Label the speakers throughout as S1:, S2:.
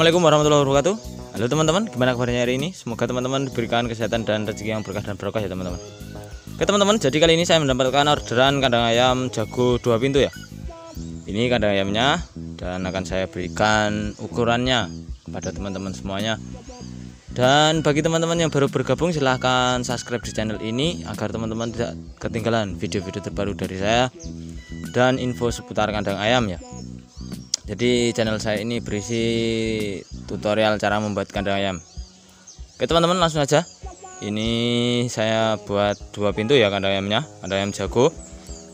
S1: Assalamualaikum warahmatullahi wabarakatuh. Halo teman-teman, gimana kabarnya hari ini? Semoga teman-teman diberikan kesehatan dan rezeki yang berkah dan barokah ya teman-teman. Oke teman-teman, jadi kali ini saya mendapatkan orderan kandang ayam jago 2 pintu ya. Ini kandang ayamnya dan akan saya berikan ukurannya kepada teman-teman semuanya. Dan bagi teman-teman yang baru bergabung, silahkan subscribe di channel ini agar teman-teman tidak ketinggalan video-video terbaru dari saya dan info seputar kandang ayam ya. Jadi channel saya ini berisi tutorial cara membuat kandang ayam. Oke teman-teman, langsung aja. Ini saya buat 2 pintu ya kandang ayamnya, kandang ayam jago.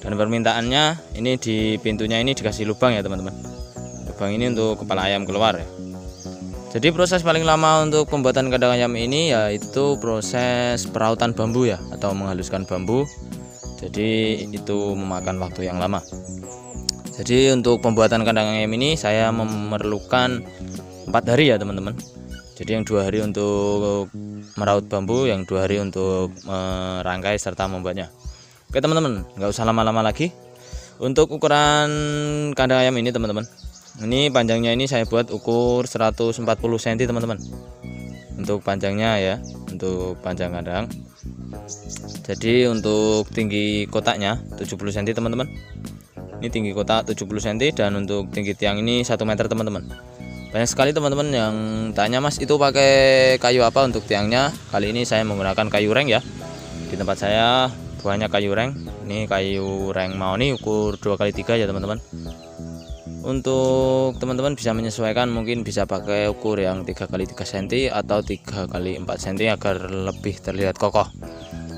S1: Dan permintaannya ini di pintunya ini dikasih lubang ya teman-teman. Lubang ini untuk kepala ayam keluar ya. Jadi proses paling lama untuk pembuatan kandang ayam ini yaitu proses perautan bambu ya, atau menghaluskan bambu. Jadi itu memakan waktu yang lama. Jadi untuk pembuatan kandang ayam ini saya memerlukan 4 hari ya teman-teman. Jadi yang 2 hari untuk meraut bambu, yang 2 hari untuk merangkai serta membuatnya. Oke teman-teman, nggak usah lama-lama lagi. Untuk ukuran kandang ayam ini teman-teman, ini panjangnya ini saya buat ukur 140 cm teman-teman. Untuk panjangnya ya, untuk panjang kandang. Jadi untuk tinggi kotaknya 70 cm teman-teman. Ini tinggi kotak 70 cm dan untuk tinggi tiang ini 1 meter teman-teman. Banyak sekali teman-teman yang tanya, Mas itu pakai kayu apa untuk tiangnya? Kali ini saya menggunakan kayu reng ya. Di tempat saya banyak kayu reng. Ini kayu reng mahoni ukur 2x3 ya teman-teman. Untuk teman-teman bisa menyesuaikan, mungkin bisa pakai ukur yang 3x3 cm atau 3x4 cm agar lebih terlihat kokoh.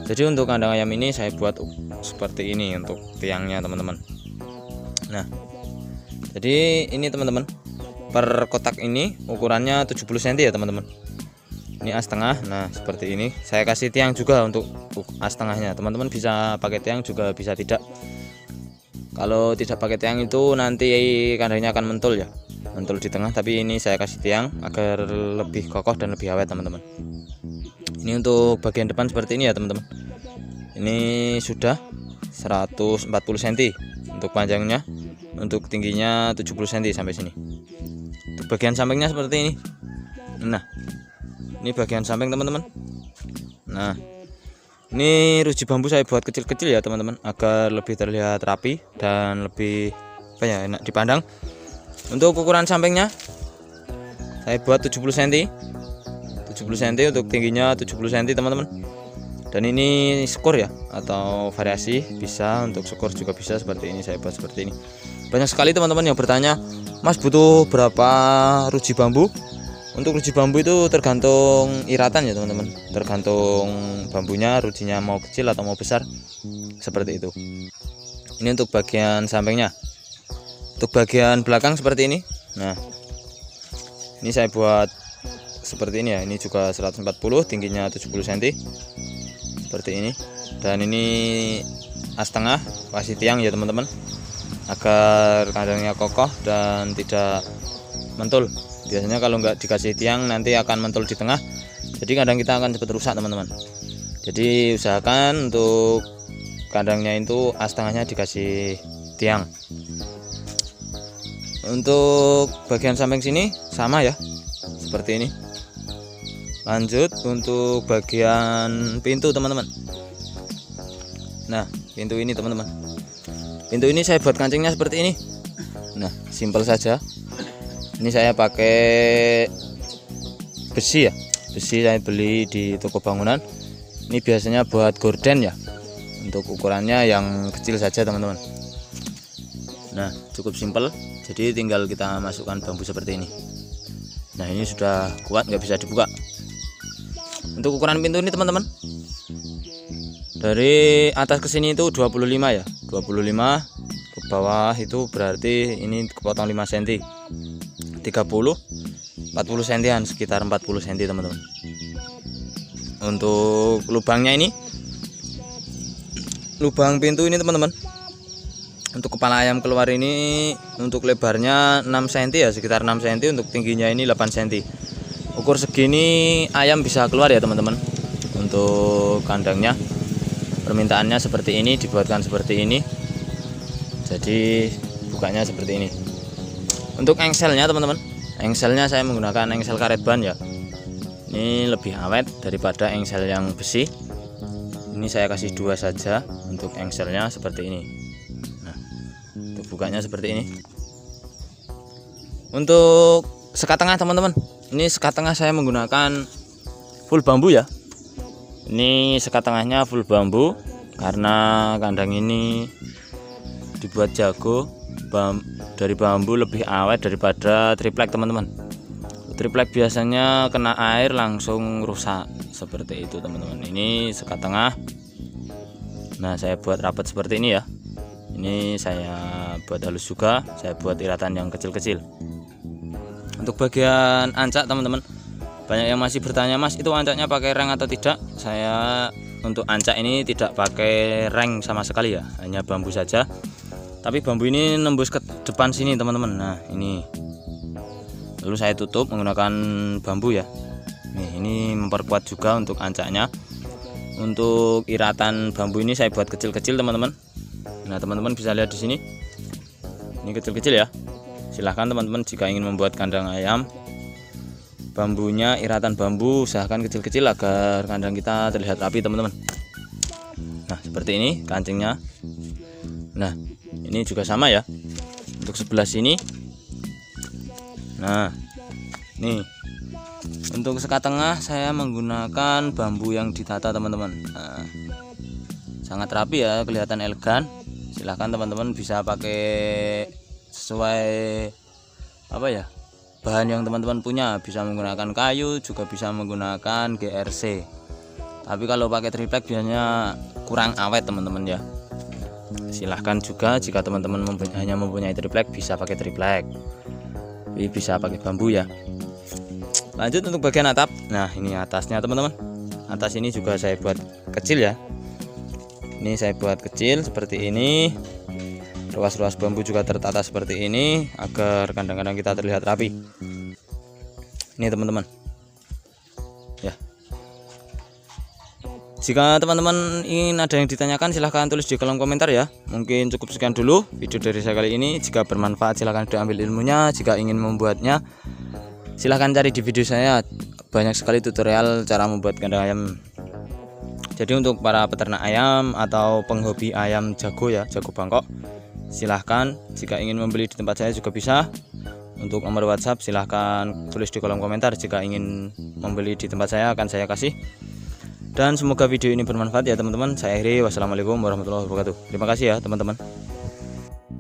S1: Jadi untuk kandang ayam ini saya buat seperti ini untuk tiangnya teman-teman. Nah, jadi ini teman-teman, per kotak ini ukurannya 70 cm ya teman-teman. Ini as tengah. Nah seperti ini. Saya kasih tiang juga untuk as tengahnya. Teman-teman bisa pakai tiang juga bisa tidak. Kalau tidak pakai tiang itu nanti kandangnya akan mentul ya, mentul di tengah. Tapi ini saya kasih tiang agar lebih kokoh dan lebih awet teman-teman. Ini untuk bagian depan seperti ini ya teman-teman. Ini sudah 140 cm untuk panjangnya. Untuk tingginya 70 cm sampai sini. Untuk bagian sampingnya seperti ini. Nah, ini bagian samping teman-teman. Nah, ini ruji bambu saya buat kecil-kecil ya teman-teman, agar lebih terlihat rapi dan lebih enak dipandang. Untuk ukuran sampingnya saya buat 70 cm. 70 cm untuk tingginya 70 cm teman-teman. Dan ini skor ya, atau variasi bisa, untuk skor juga bisa seperti ini, saya buat seperti ini. Banyak sekali teman-teman yang bertanya, Mas butuh berapa ruji bambu? Untuk ruji bambu itu tergantung iratan ya teman-teman, tergantung bambunya, rujinya mau kecil atau mau besar, seperti itu. Ini untuk bagian sampingnya. Untuk bagian belakang seperti ini. Nah, ini saya buat seperti ini ya. Ini juga 140, tingginya 70 cm seperti ini. Dan ini as tengah, kasih tiang ya teman-teman, agar kandangnya kokoh dan tidak mentul. Biasanya kalau nggak dikasih tiang nanti akan mentul di tengah, jadi kandang kita akan cepat rusak teman-teman. Jadi usahakan untuk kandangnya itu as tengahnya dikasih tiang. Untuk bagian samping sini sama ya, seperti ini. Lanjut untuk bagian pintu teman-teman. Nah pintu ini teman-teman, pintu ini saya buat kancingnya seperti ini. Nah simpel saja. Ini saya pakai besi ya, besi saya beli di toko bangunan. Ini biasanya buat gorden ya. Untuk ukurannya yang kecil saja teman-teman. Nah cukup simpel. Jadi tinggal kita masukkan bambu seperti ini. Nah ini sudah kuat, nggak bisa dibuka. Untuk ukuran pintu ini teman-teman, dari atas ke sini itu 25 ya, 25 ke bawah itu berarti ini kepotong 5 cm, 30 40 cm, sekitar 40 cm teman-teman. Untuk lubangnya ini, lubang pintu ini teman-teman, untuk kepala ayam keluar ini untuk lebarnya 6 cm ya, sekitar 6 cm, untuk tingginya ini 8 cm. Ukur segini ayam bisa keluar ya teman-teman. Untuk kandangnya permintaannya seperti ini, dibuatkan seperti ini. Jadi bukanya seperti ini. Untuk engselnya teman-teman, Engselnya saya menggunakan engsel karet ban ya. Ini lebih awet daripada engsel yang besi. Ini saya kasih 2 saja untuk engselnya seperti ini. Nah, untuk bukanya seperti ini. Untuk sekat tengah teman-teman, ini sekat tengah saya menggunakan full bambu ya. Ini sekat tengahnya full bambu karena kandang ini dibuat jago. Dari bambu lebih awet daripada triplek teman-teman. Triplek biasanya kena air langsung rusak seperti itu teman-teman. Ini sekat tengah. Nah, saya buat rapat seperti ini ya. Ini saya buat halus juga, saya buat iratan yang kecil-kecil. Untuk bagian ancak teman-teman, banyak yang masih bertanya, Mas itu ancaknya pakai reng atau tidak. Saya untuk ancak ini tidak pakai reng sama sekali ya, hanya bambu saja. Tapi bambu ini nembus ke depan sini teman-teman. Nah ini, lalu saya tutup menggunakan bambu ya. Nih, ini memperkuat juga untuk ancaknya. Untuk iratan bambu ini saya buat kecil-kecil teman-teman. Nah teman-teman bisa lihat di sini, ini kecil-kecil ya. Silahkan teman-teman jika ingin membuat kandang ayam, bambunya iratan bambu usahakan kecil-kecil agar kandang kita terlihat rapi teman-teman. Nah seperti ini kancingnya. Nah ini juga sama ya untuk sebelah sini. Nah nih untuk sekat tengah saya menggunakan bambu yang ditata teman-teman. Nah, sangat rapi ya, kelihatan elegan. Silahkan teman-teman bisa pakai sesuai apa ya, bahan yang teman-teman punya. Bisa menggunakan kayu, juga bisa menggunakan GRC. Tapi kalau pakai triplek biasanya kurang awet teman-teman ya. Silahkan juga jika teman-teman hanya mempunyai triplek bisa pakai triplek, tapi bisa pakai bambu ya. Lanjut untuk bagian atap. Nah ini atasnya teman-teman. Atas ini juga saya buat kecil ya. Ini saya buat kecil seperti ini. Ruas-ruas bambu juga tertata seperti ini agar kandang-kandang kita terlihat rapi. Ini teman-teman ya. Jika teman-teman ingin ada yang ditanyakan silahkan tulis di kolom komentar ya. Mungkin cukup sekian dulu video dari saya kali ini. Jika bermanfaat silahkan diambil ilmunya. Jika ingin membuatnya silahkan cari di video saya. Banyak sekali tutorial cara membuat kandang ayam. Jadi untuk para peternak ayam atau penghobi ayam jago ya, jago Bangkok, silahkan jika ingin membeli di tempat saya juga bisa. Untuk nomor WhatsApp silahkan tulis di kolom komentar. Jika ingin membeli di tempat saya akan saya kasih. Dan semoga video ini bermanfaat ya teman-teman. Saya akhiri, wassalamualaikum warahmatullahi wabarakatuh. Terima kasih ya teman-teman.